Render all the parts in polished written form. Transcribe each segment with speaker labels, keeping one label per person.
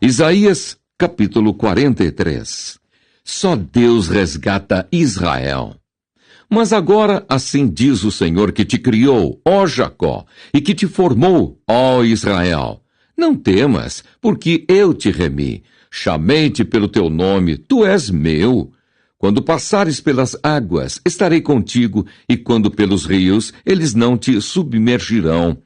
Speaker 1: Isaías, capítulo 43. Só Deus resgata Israel. Mas agora assim diz o Senhor que te criou, ó Jacó, e que te formou, ó Israel. Não temas, porque eu te remi. Chamei-te pelo teu nome, tu és meu. Quando passares pelas águas, estarei contigo, e quando pelos rios, eles não te submergirão.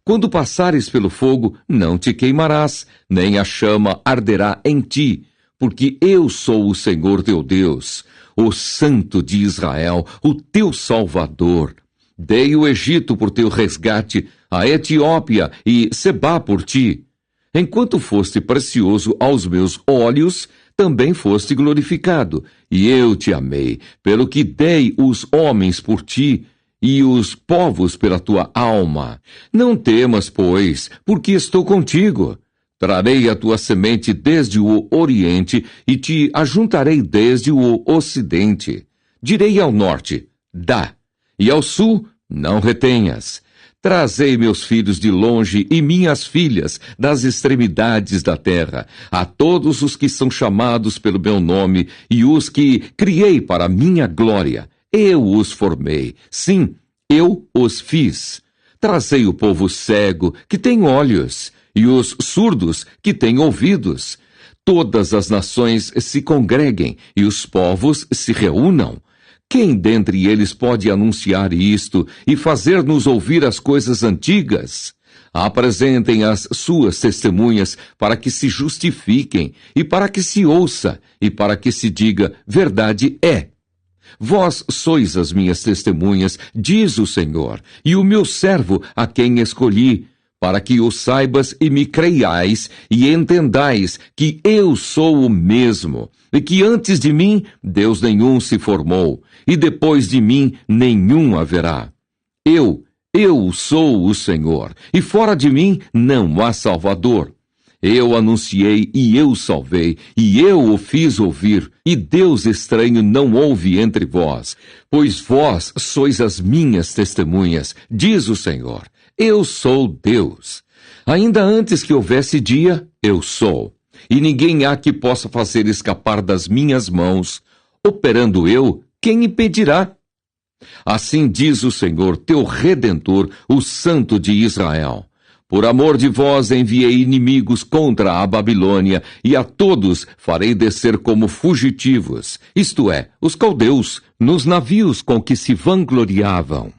Speaker 1: Quando passares pelo fogo, não te queimarás, nem a chama arderá em ti, porque eu sou o Senhor teu Deus, o Santo de Israel, o teu Salvador. Dei o Egito por teu resgate, a Etiópia e Sebá por ti. Enquanto foste precioso aos meus olhos, também foste glorificado, e eu te amei, pelo que dei os homens por ti, e os povos pela tua alma. Não temas, pois, porque estou contigo. Trarei a tua semente desde o oriente, e te ajuntarei desde o ocidente. Direi ao norte, dá, e ao sul, não retenhas. Trazei meus filhos de longe e minhas filhas das extremidades da terra, a todos os que são chamados pelo meu nome e os que criei para a minha glória. Eu os formei, sim, eu os fiz. Trazei o povo cego, que tem olhos, e os surdos, que têm ouvidos. Todas as nações se congreguem, e os povos se reúnam. Quem dentre eles pode anunciar isto e fazer-nos ouvir as coisas antigas? Apresentem as suas testemunhas para que se justifiquem, e para que se ouça, e para que se diga, verdade é. Vós sois as minhas testemunhas, diz o Senhor, e o meu servo a quem escolhi, para que o saibas e me creiais, e entendais que eu sou o mesmo, e que antes de mim Deus nenhum se formou, e depois de mim nenhum haverá. Eu sou o Senhor, e fora de mim não há Salvador. Eu anunciei e eu salvei, e eu o fiz ouvir, e Deus estranho não houve entre vós, pois vós sois as minhas testemunhas, diz o Senhor. Eu sou Deus. Ainda antes que houvesse dia, eu sou, e ninguém há que possa fazer escapar das minhas mãos. Operando eu, quem impedirá? Assim diz o Senhor, teu Redentor, o Santo de Israel. Por amor de vós enviei inimigos contra a Babilônia, e a todos farei descer como fugitivos, isto é, os caldeus, nos navios com que se vangloriavam.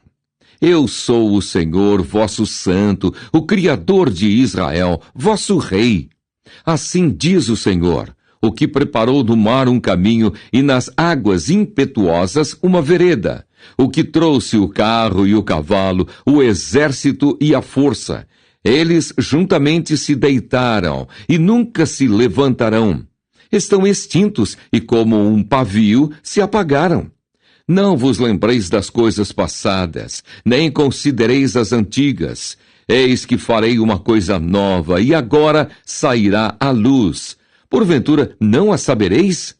Speaker 1: Eu sou o Senhor, vosso Santo, o Criador de Israel, vosso Rei. Assim diz o Senhor, o que preparou no mar um caminho e nas águas impetuosas uma vereda, o que trouxe o carro e o cavalo, o exército e a força. Eles juntamente se deitaram e nunca se levantarão. Estão extintos e como um pavio se apagaram. Não vos lembreis das coisas passadas, nem considereis as antigas. Eis que farei uma coisa nova, e agora sairá à luz. Porventura não a sabereis?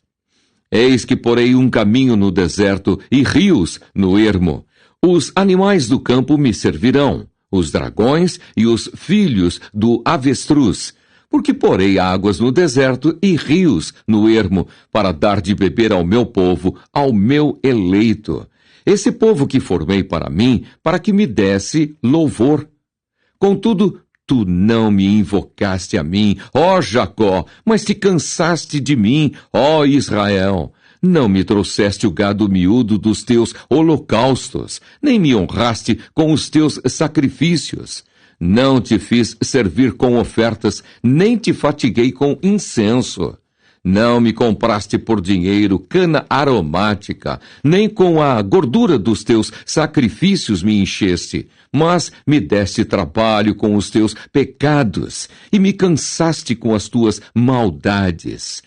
Speaker 1: Eis que porei um caminho no deserto e rios no ermo. Os animais do campo me servirão, os dragões e os filhos do avestruz, porque porei águas no deserto e rios no ermo, para dar de beber ao meu povo, ao meu eleito. Esse povo que formei para mim, para que me desse louvor. Contudo, tu não me invocaste a mim, ó Jacó, mas te cansaste de mim, ó Israel. Não me trouxeste o gado miúdo dos teus holocaustos, nem me honraste com os teus sacrifícios. Não te fiz servir com ofertas, nem te fatiguei com incenso. Não me compraste por dinheiro cana aromática, nem com a gordura dos teus sacrifícios me encheste, mas me deste trabalho com os teus pecados, e me cansaste com as tuas maldades.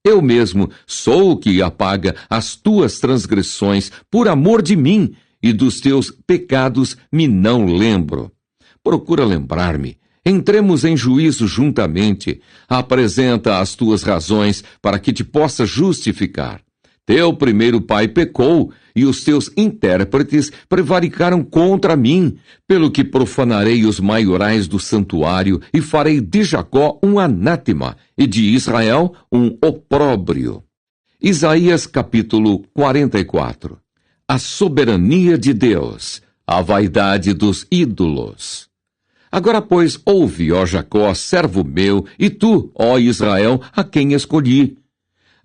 Speaker 1: Eu mesmo sou o que apaga as tuas transgressões por amor de mim, e dos teus pecados me não lembro. Procura lembrar-me. Entremos em juízo juntamente. Apresenta as tuas razões para que te possa justificar. Teu primeiro pai pecou, e os teus intérpretes prevaricaram contra mim, pelo que profanarei os maiorais do santuário, e farei de Jacó um anátema, e de Israel um opróbrio. Isaías capítulo 44. A soberania de Deus, a vaidade dos ídolos. Agora, pois, ouve, ó Jacó, servo meu, e tu, ó Israel, a quem escolhi.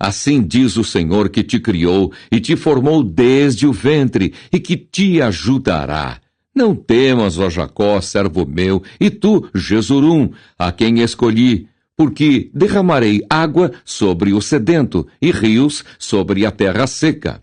Speaker 1: Assim diz o Senhor que te criou e te formou desde o ventre e que te ajudará. Não temas, ó Jacó, servo meu, e tu, Jesurum, a quem escolhi, porque derramarei água sobre o sedento e rios sobre a terra seca.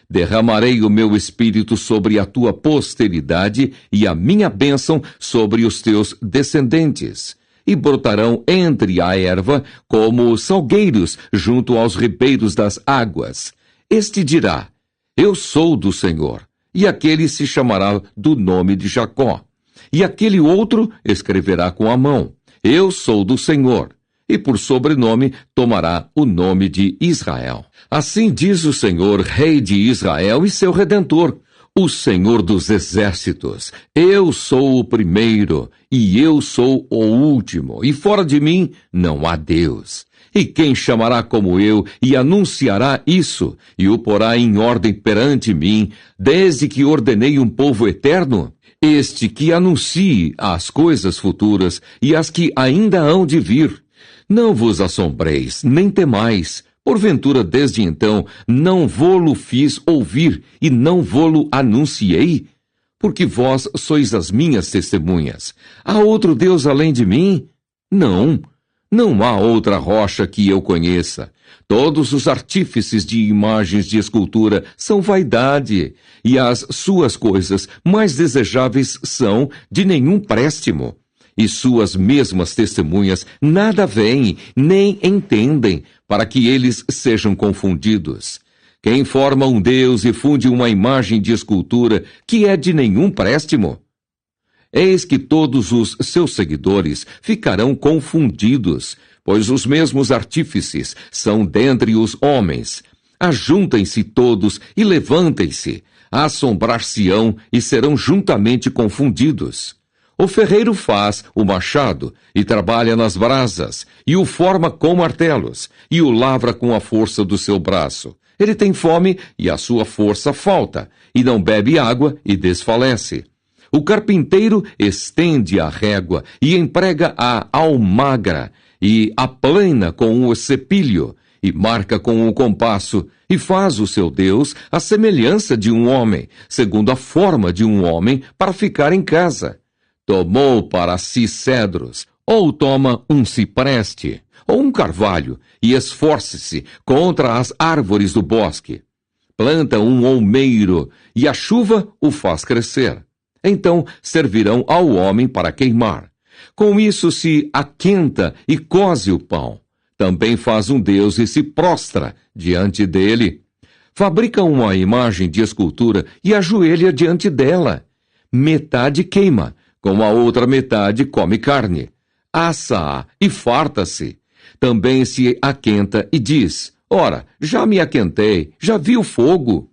Speaker 1: Derramarei o meu espírito sobre a tua posteridade e a minha bênção sobre os teus descendentes. E brotarão entre a erva como salgueiros junto aos ribeiros das águas. Este dirá, eu sou do Senhor, e aquele se chamará do nome de Jacó. E aquele outro escreverá com a mão, eu sou do Senhor, e por sobrenome tomará o nome de Israel. Assim diz o Senhor, Rei de Israel e seu Redentor, o Senhor dos Exércitos. Eu sou o primeiro, e eu sou o último, e fora de mim não há Deus. E quem chamará como eu, e anunciará isso, e o porá em ordem perante mim, desde que ordenei um povo eterno? Este que anuncie as coisas futuras, e as que ainda hão de vir. Não vos assombreis, nem temais. Porventura, desde então, não vô-lo fiz ouvir e não vô-lo anunciei? Porque vós sois as minhas testemunhas. Há outro Deus além de mim? Não, não há outra rocha que eu conheça. Todos os artífices de imagens de escultura são vaidade, e as suas coisas mais desejáveis são de nenhum préstimo. E suas mesmas testemunhas nada veem, nem entendem, para que eles sejam confundidos. Quem forma um Deus e funde uma imagem de escultura que é de nenhum préstimo? Eis que todos os seus seguidores ficarão confundidos, pois os mesmos artífices são dentre os homens. Ajuntem-se todos e levantem-se, assombrar-se-ão e serão juntamente confundidos. O ferreiro faz o machado e trabalha nas brasas, e o forma com martelos, e o lavra com a força do seu braço. Ele tem fome e a sua força falta, e não bebe água e desfalece. O carpinteiro estende a régua e emprega a almagra, e aplana com o cepilho, e marca com o compasso, e faz o seu Deus a semelhança de um homem, segundo a forma de um homem, para ficar em casa. Tomou para si cedros, ou toma um cipreste, ou um carvalho, e esforce-se contra as árvores do bosque. Planta um olmeiro, e a chuva o faz crescer. Então servirão ao homem para queimar. Com isso se aquenta e coze o pão. Também faz um Deus e se prostra diante dele. Fabrica uma imagem de escultura e ajoelha diante dela. Metade queima, com a outra metade come carne. Assa-a e farta-se. Também se aquenta e diz, ora, já me aquentei, já vi o fogo.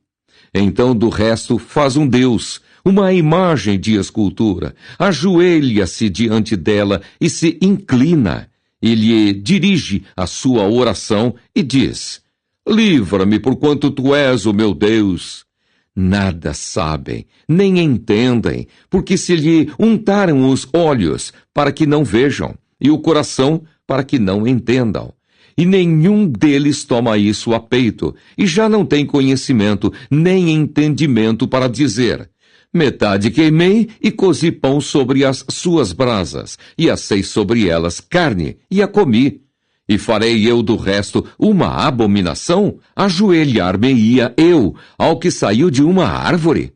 Speaker 1: Então do resto faz um Deus, uma imagem de escultura, ajoelha-se diante dela e se inclina. E lhe dirige a sua oração e diz, livra-me porquanto tu és o meu Deus. Nada sabem, nem entendem, porque se lhe untaram os olhos para que não vejam, e o coração para que não entendam. E nenhum deles toma isso a peito, e já não tem conhecimento, nem entendimento para dizer, metade queimei e cozi pão sobre as suas brasas, e assei sobre elas carne, e a comi. E farei eu do resto uma abominação? Ajoelhar-me-ia eu ao que saiu de uma árvore?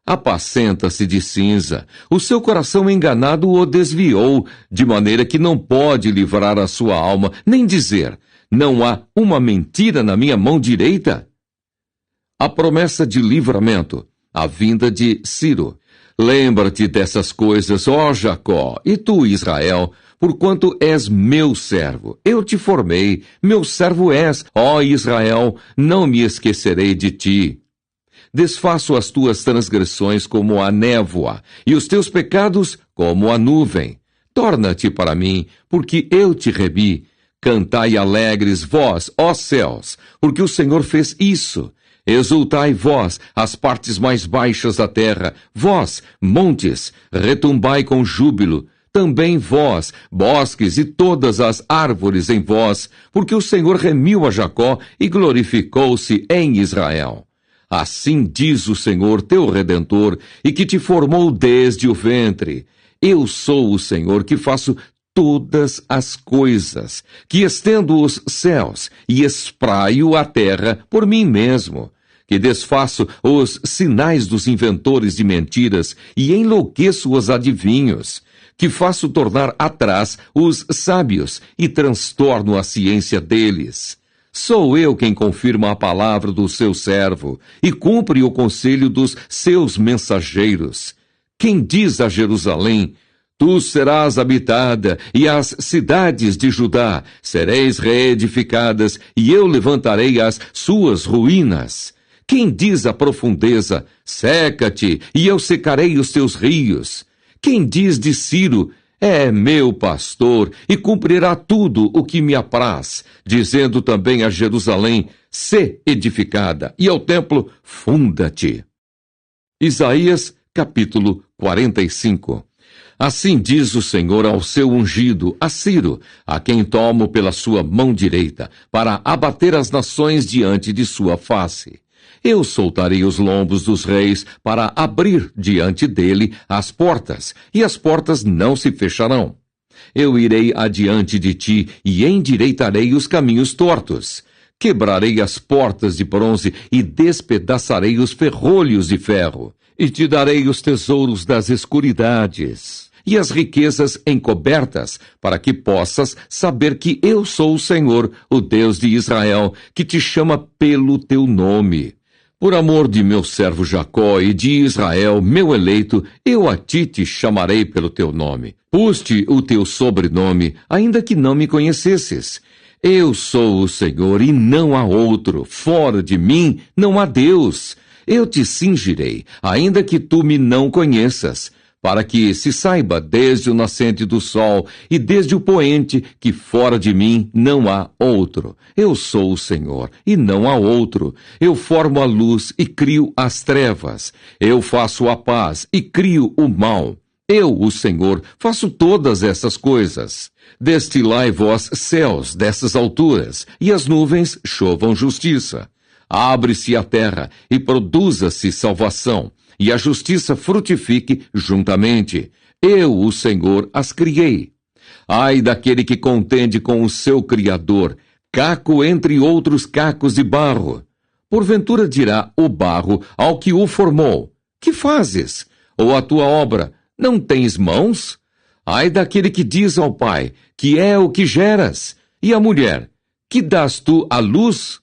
Speaker 1: Apacenta-se de cinza, o seu coração enganado o desviou, de maneira que não pode livrar a sua alma, nem dizer, não há uma mentira na minha mão direita? A promessa de livramento, a vinda de Ciro. Lembra-te dessas coisas, ó Jacó, e tu, Israel, porquanto és meu servo. Eu te formei, meu servo és, ó Israel, não me esquecerei de ti. Desfaço as tuas transgressões como a névoa, e os teus pecados como a nuvem. Torna-te para mim, porque eu te remi. Cantai alegres vós, ó céus, porque o Senhor fez isso. Exultai vós, as partes mais baixas da terra, vós, montes, retumbai com júbilo. Também vós, bosques e todas as árvores em vós, porque o Senhor remiu a Jacó e glorificou-se em Israel. Assim diz o Senhor teu Redentor, e que te formou desde o ventre. Eu sou o Senhor que faço todas as coisas, que estendo os céus e espraio a terra por mim mesmo, que desfaço os sinais dos inventores de mentiras e enlouqueço os adivinhos, que faço tornar atrás os sábios e transtorno a ciência deles. Sou eu quem confirma a palavra do seu servo e cumpre o conselho dos seus mensageiros. Quem diz a Jerusalém: tu serás habitada, e as cidades de Judá sereis reedificadas, e eu levantarei as suas ruínas. Quem diz à profundeza: seca-te, e eu secarei os teus rios. Quem diz de Ciro: é meu pastor, e cumprirá tudo o que me apraz, dizendo também a Jerusalém: sê edificada, e ao templo: funda-te. Isaías, capítulo 45. Assim diz o Senhor ao seu ungido, a Ciro, a quem tomo pela sua mão direita, para abater as nações diante de sua face. Eu soltarei os lombos dos reis para abrir diante dele as portas, e as portas não se fecharão. Eu irei adiante de ti e endireitarei os caminhos tortos. Quebrarei as portas de bronze e despedaçarei os ferrolhos de ferro, e te darei os tesouros das escuridades e as riquezas encobertas, para que possas saber que eu sou o Senhor, o Deus de Israel, que te chama pelo teu nome. Por amor de meu servo Jacó e de Israel, meu eleito, eu a ti te chamarei pelo teu nome. Pus-te o teu sobrenome, ainda que não me conhecesses. Eu sou o Senhor e não há outro. Fora de mim não há Deus. Eu te cingirei, ainda que tu me não conheças, para que se saiba desde o nascente do sol e desde o poente que fora de mim não há outro. Eu sou o Senhor e não há outro. Eu formo a luz e crio as trevas. Eu faço a paz e crio o mal. Eu, o Senhor, faço todas essas coisas. Destilai vós céus dessas alturas, e as nuvens chovam justiça. Abre-se a terra e produza-se salvação, e a justiça frutifique juntamente. Eu, o Senhor, as criei. Ai daquele que contende com o seu Criador, caco entre outros cacos de barro. Porventura dirá o barro ao que o formou: que fazes? Ou a tua obra: não tens mãos? Ai daquele que diz ao pai: que é o que geras? E à mulher: que dás tu à luz?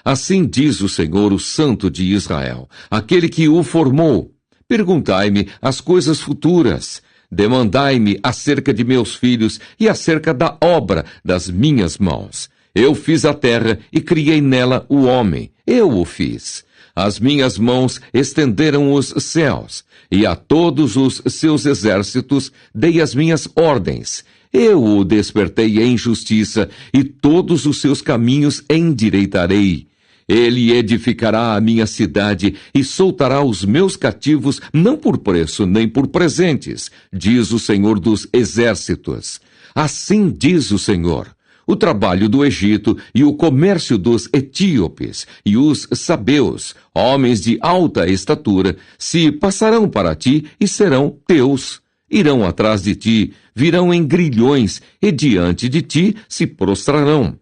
Speaker 1: Assim diz o Senhor, o Santo de Israel, aquele que o formou. Perguntai-me as coisas futuras. Demandai-me acerca de meus filhos e acerca da obra das minhas mãos. Eu fiz a terra e criei nela o homem. Eu o fiz. As minhas mãos estenderam os céus, e a todos os seus exércitos dei as minhas ordens. Eu o despertei em justiça, e todos os seus caminhos endireitarei. Ele edificará a minha cidade e soltará os meus cativos, não por preço nem por presentes, diz o Senhor dos Exércitos. Assim diz o Senhor: o trabalho do Egito e o comércio dos etíopes e os sabeus, homens de alta estatura, se passarão para ti e serão teus. Irão atrás de ti, virão em grilhões, e diante de ti se prostrarão.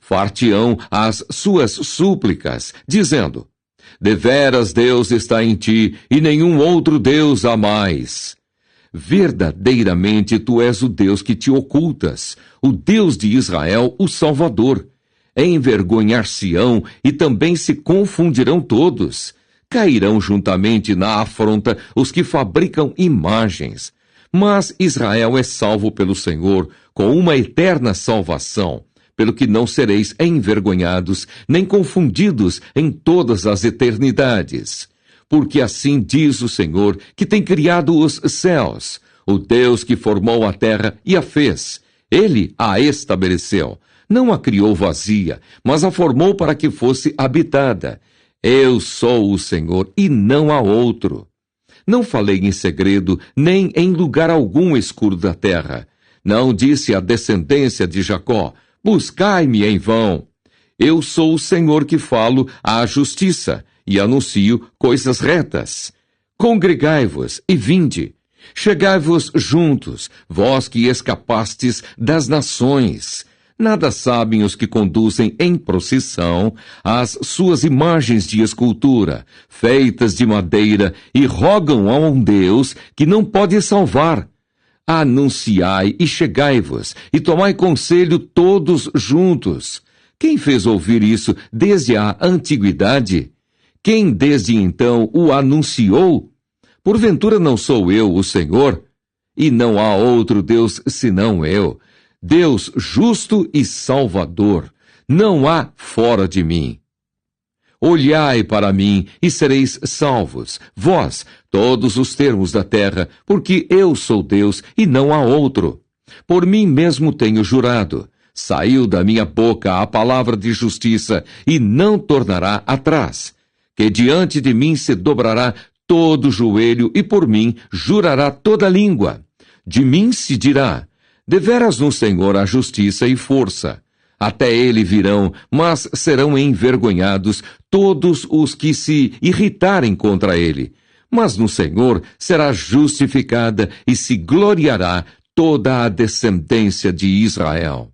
Speaker 1: Far-te-ão as suas súplicas, dizendo: deveras Deus está em ti, e nenhum outro Deus há mais. Verdadeiramente tu és o Deus que te ocultas, o Deus de Israel, o Salvador. Envergonhar-se-ão, e também se confundirão todos. Cairão juntamente na afronta os que fabricam imagens. Mas Israel é salvo pelo Senhor com uma eterna salvação, pelo que não sereis envergonhados, nem confundidos em todas as eternidades. Porque assim diz o Senhor, que tem criado os céus, o Deus que formou a terra e a fez. Ele a estabeleceu. Não a criou vazia, mas a formou para que fosse habitada. Eu sou o Senhor e não há outro. Não falei em segredo, nem em lugar algum escuro da terra. Não disse à descendência de Jacó, buscai-me em vão. Eu sou o Senhor que falo a justiça e anuncio coisas retas. Congregai-vos e vinde. Chegai-vos juntos, vós que escapastes das nações. Nada sabem os que conduzem em procissão as suas imagens de escultura, feitas de madeira, e rogam a um Deus que não pode salvar. Anunciai e chegai-vos, e tomai conselho todos juntos. Quem fez ouvir isso desde a antiguidade? Quem desde então o anunciou? Porventura não sou eu, o Senhor? E não há outro Deus senão eu, Deus justo e salvador. Não há fora de mim. Olhai para mim e sereis salvos, vós, todos os termos da terra, porque eu sou Deus e não há outro. Por mim mesmo tenho jurado. Saiu da minha boca a palavra de justiça e não tornará atrás. Que diante de mim se dobrará todo joelho e por mim jurará toda língua. De mim se dirá, deveras no Senhor há justiça e força. Até ele virão, mas serão envergonhados todos os que se irritarem contra ele. Mas no Senhor será justificada e se gloriará toda a descendência de Israel.